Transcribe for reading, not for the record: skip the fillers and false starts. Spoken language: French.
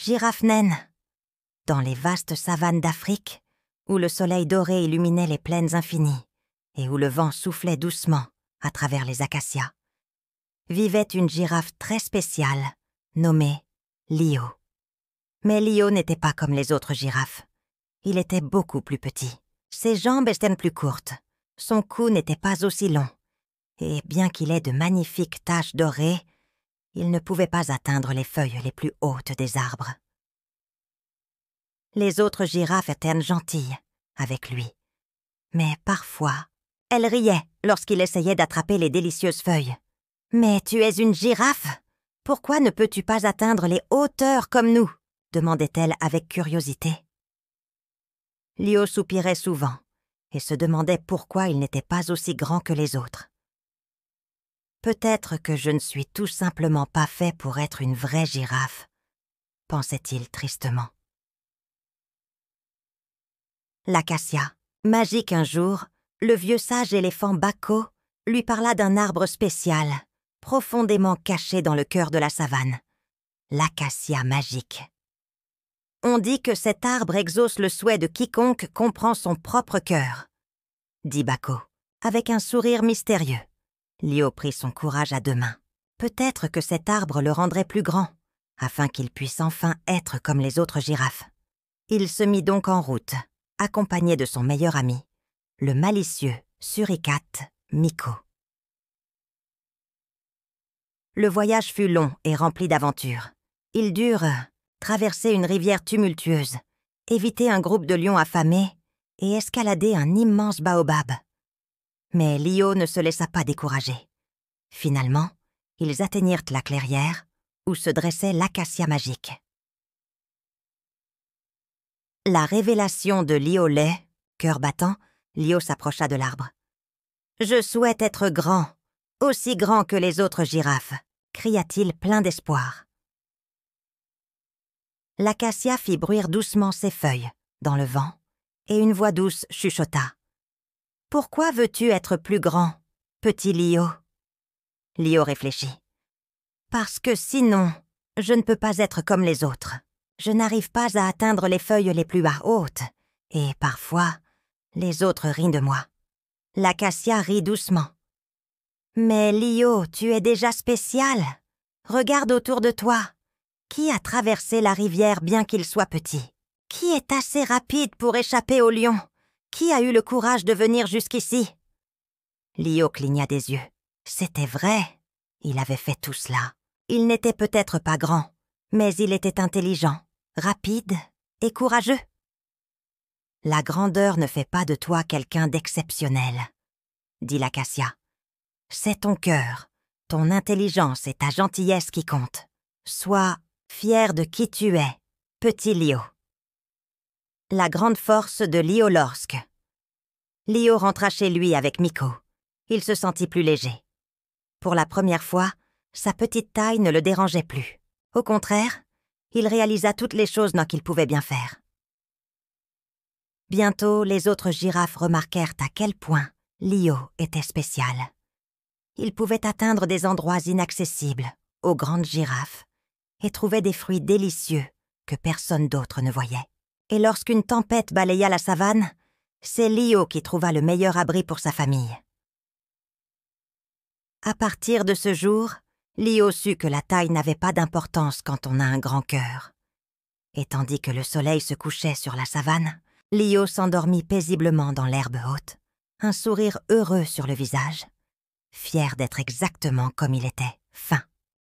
girafe naine. Dans les vastes savanes d'Afrique, où le soleil doré illuminait les plaines infinies et où le vent soufflait doucement à travers les acacias, vivait une girafe très spéciale nommée Lio. Mais Lio n'était pas comme les autres girafes. Il était beaucoup plus petit. Ses jambes étaient plus courtes. Son cou n'était pas aussi long. Et bien qu'il ait de magnifiques taches dorées, il ne pouvait pas atteindre les feuilles les plus hautes des arbres. Les autres girafes étaient gentilles avec lui. Mais parfois, elles riaient lorsqu'il essayait d'attraper les délicieuses feuilles. « Mais tu es une girafe? Pourquoi ne peux-tu pas atteindre les hauteurs comme nous ?» demandait-elle avec curiosité. Lio soupirait souvent et se demandait pourquoi il n'était pas aussi grand que les autres. « Peut-être que je ne suis tout simplement pas fait pour être une vraie girafe, » pensait-il tristement. L'acacia. Magique un jour, le vieux sage éléphant Bako lui parla d'un arbre spécial, profondément caché dans le cœur de la savane, l'acacia magique. On dit que cet arbre exauce le souhait de quiconque comprend son propre cœur, dit Bako, avec un sourire mystérieux. Lio prit son courage à deux mains. Peut-être que cet arbre le rendrait plus grand, afin qu'il puisse enfin être comme les autres girafes. Il se mit donc en route, accompagné de son meilleur ami, le malicieux suricate Miko. Le voyage fut long et rempli d'aventures. Ils durent traverser une rivière tumultueuse, éviter un groupe de lions affamés et escalader un immense baobab. Mais Lio ne se laissa pas décourager. Finalement, ils atteignirent la clairière où se dressait l'acacia magique. La révélation de Lio Lait, cœur battant, Lio s'approcha de l'arbre. « Je souhaite être grand, aussi grand que les autres girafes », cria-t-il plein d'espoir. L'acacia fit bruire doucement ses feuilles dans le vent, et une voix douce chuchota. « Pourquoi veux-tu être plus grand, petit Lio ?» Lio réfléchit. « Parce que sinon, je ne peux pas être comme les autres. Je n'arrive pas à atteindre les feuilles les plus hautes, et parfois, les autres rient de moi. » L'acacia rit doucement. « Mais Lio, tu es déjà spécial. Regarde autour de toi. Qui a traversé la rivière bien qu'il soit petit? Qui est assez rapide pour échapper au lion? Qui a eu le courage de venir jusqu'ici ?» Lio cligna des yeux. C'était vrai. Il avait fait tout cela. Il n'était peut-être pas grand, mais il était intelligent, rapide et courageux. « La grandeur ne fait pas de toi quelqu'un d'exceptionnel, » dit l'acacia. « C'est ton cœur, ton intelligence et ta gentillesse qui comptent. Sois fier de qui tu es, petit Lio. » La grande force de Lio Lorsk. Lio rentra chez lui avec Miko. Il se sentit plus léger. Pour la première fois, sa petite taille ne le dérangeait plus. Au contraire, il réalisa toutes les choses qu'il pouvait bien faire. Bientôt, les autres girafes remarquèrent à quel point Lio était spécial. Il pouvait atteindre des endroits inaccessibles aux grandes girafes et trouver des fruits délicieux que personne d'autre ne voyait. Et lorsqu'une tempête balaya la savane, c'est Lio qui trouva le meilleur abri pour sa famille. À partir de ce jour, Lio sut que la taille n'avait pas d'importance quand on a un grand cœur. Et tandis que le soleil se couchait sur la savane, Lio s'endormit paisiblement dans l'herbe haute, un sourire heureux sur le visage, fier d'être exactement comme il était, fin.